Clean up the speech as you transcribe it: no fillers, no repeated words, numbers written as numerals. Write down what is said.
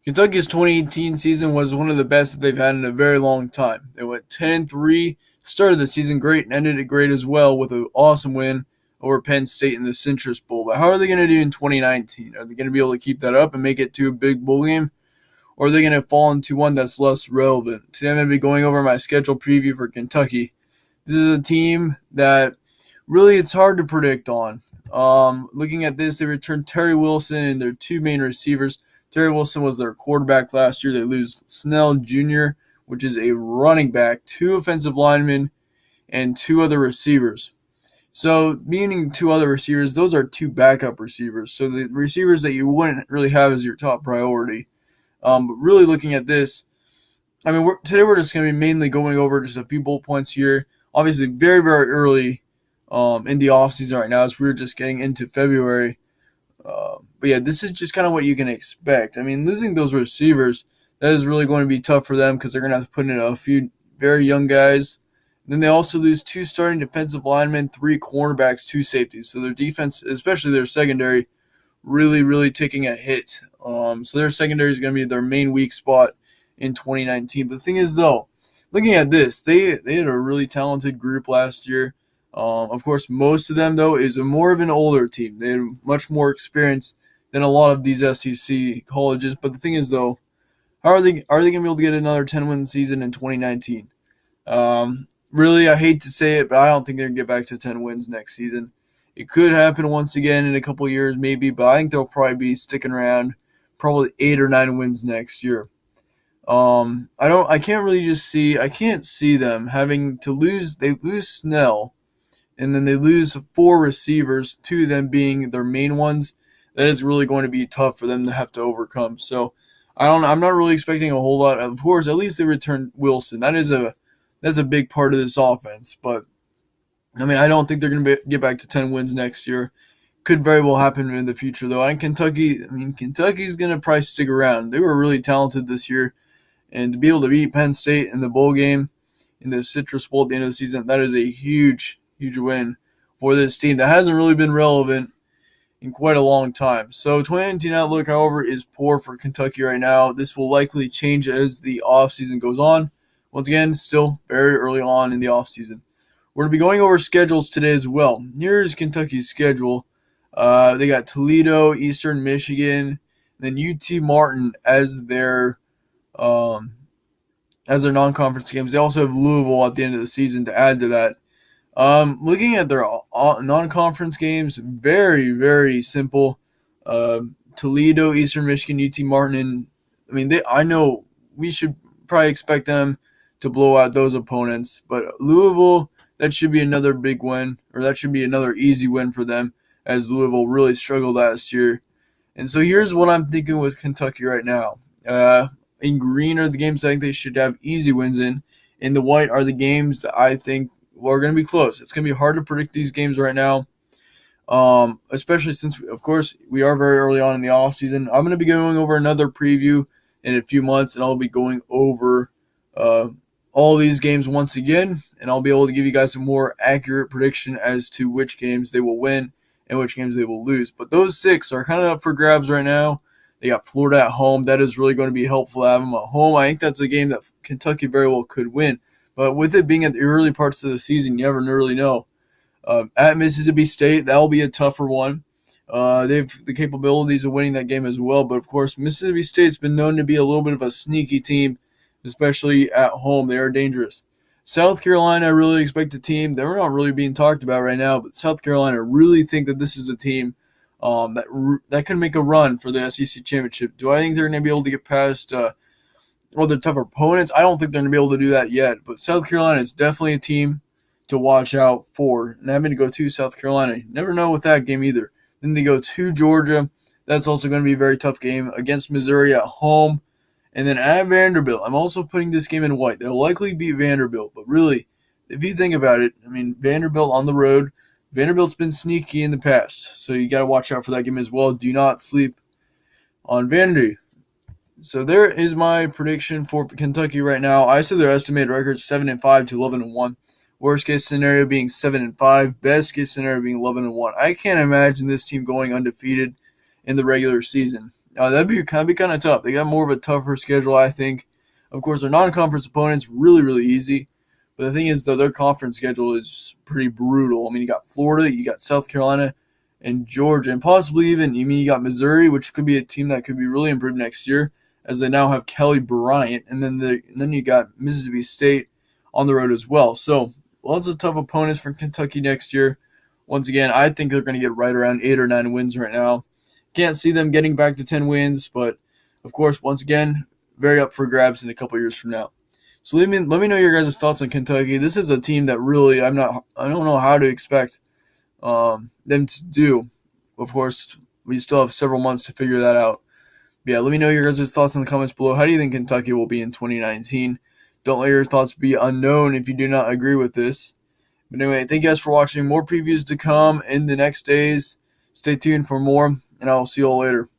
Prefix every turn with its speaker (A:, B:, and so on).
A: Kentucky's 2018 season was one of the best that they've had in a very long time. They went 10-3, started the season great and ended it great as well with an awesome win over Penn State in the Citrus Bowl. But how are they going to do in 2019? Are they going to be able to keep that up and make it to a big bowl game? Or are they going to fall into one that's less relevant? Today I'm going to be going over my schedule preview for Kentucky. This is a team that really it's hard to predict on. Looking at this, they returned Terry Wilson and their two main receivers. Terry Wilson was their quarterback last year. They lose Snell Jr., which is a running back, two offensive linemen, and two other receivers. So, meaning two other receivers, those are two backup receivers. So, the receivers that you wouldn't really have as your top priority. But really looking at this, I mean, today we're just going to be mainly going over just a few bullet points here. Obviously, very, very early in the offseason right now as we're just getting into February. But yeah, this is just kind of what you can expect. I mean, losing those receivers, that is really going to be tough for them because they're going to have to put in a few very young guys. Then they also lose two starting defensive linemen, three cornerbacks, two safeties. So their defense, especially their secondary, really, really taking a hit. So their secondary is going to be their main weak spot in 2019. But the thing is, though, looking at this, they had a really talented group last year. Of course, most of them, though, is a more of an older team. They have much more experience than a lot of these SEC colleges. But the thing is, though, how are they going to be able to get another 10-win season in 2019? Really, I hate to say it, but I don't think they're going to get back to 10 wins next season. It could happen once again in a couple years, maybe, but I think they'll probably be sticking around probably 8 or 9 wins next year. I can't really just see, I can't see them having to lose. They lose Snell, and then they lose four receivers, two of them being their main ones. That is really going to be tough for them to have to overcome. So I'm not really expecting a whole lot. Of course, at least they returned Wilson. That's a big part of this offense. But I mean, I don't think they're going to get back to 10 wins next year. Could very well happen in the future, though. And Kentucky's going to probably stick around. They were really talented this year, and to be able to beat Penn State in the bowl game, in the Citrus Bowl at the end of the season, that is a huge, huge win for this team that hasn't really been relevant in quite a long time. So 2019 outlook, however, is poor for Kentucky right now. This will likely change as the offseason goes on. Once again, still very early on in the offseason. We're going to be going over schedules today as well. Here's Kentucky's schedule. They got Toledo, Eastern Michigan, then UT Martin um, as their non-conference games. They also have Louisville at the end of the season to add to that. Looking at their non-conference games, very, very simple. Toledo, Eastern Michigan, UT Martin, and I know we should probably expect them to blow out those opponents, but Louisville, that should be another big win, or that should be another easy win for them, as Louisville really struggled last year. And so here's what I'm thinking with Kentucky right now. In green are the games I think they should have easy wins in. In the white are the games that I think are going to be close. It's going to be hard to predict these games right now, especially since, of course, we are very early on in the offseason. I'm going to be going over another preview in a few months, and I'll be going over all these games once again, and I'll be able to give you guys a more accurate prediction as to which games they will win and which games they will lose. But those six are kind of up for grabs right now. They got Florida at home. That is really going to be helpful to have them at home. I think that's a game that Kentucky very well could win. But with it being at the early parts of the season, you never really know. At Mississippi State, that'll be a tougher one. They have the capabilities of winning that game as well. But, of course, Mississippi State's been known to be a little bit of a sneaky team, especially at home. They are dangerous. South Carolina, I really expect a team. They're not really being talked about right now, but South Carolina really think that this is a team that can make a run for the SEC championship. Do I think they're going to be able to get past other tougher opponents? I don't think they're going to be able to do that yet, but South Carolina is definitely a team to watch out for. And I'm going to go to South Carolina. You never know with that game either. Then they go to Georgia. That's also going to be a very tough game against Missouri at home. And then at Vanderbilt, I'm also putting this game in white. They'll likely beat Vanderbilt, but really, if you think about it, Vanderbilt on the road, Vanderbilt's been sneaky in the past, so you got to watch out for that game as well. Do not sleep on Vandy. So there is my prediction for Kentucky right now. I said their estimated record 7-5 to 11-1. Worst case scenario being 7-5. Best case scenario being 11-1. I can't imagine this team going undefeated in the regular season. that'd be kind of tough. They got more of a tougher schedule, I think. Of course, their non-conference opponents really easy, but the thing is, though, their conference schedule is pretty brutal. I mean, you got Florida, you got South Carolina, and Georgia, and possibly even you got Missouri, which could be a team that could be really improved next year, as they now have Kelly Bryant, and then you got Mississippi State on the road as well. So lots of tough opponents for Kentucky next year. Once again, I think they're going to get right around 8 or 9 wins right now. Can't see them getting back to 10 wins, but of course, once again, very up for grabs in a couple years from now. So let me know your guys' thoughts on Kentucky. This is a team that really I don't know how to expect them to do. Of course, we still have several months to figure that out. But yeah, let me know your guys' thoughts in the comments below. How do you think Kentucky will be in 2019? Don't let your thoughts be unknown if you do not agree with this. But anyway, thank you guys for watching. More previews to come in the next days. Stay tuned for more, and I will see you all later.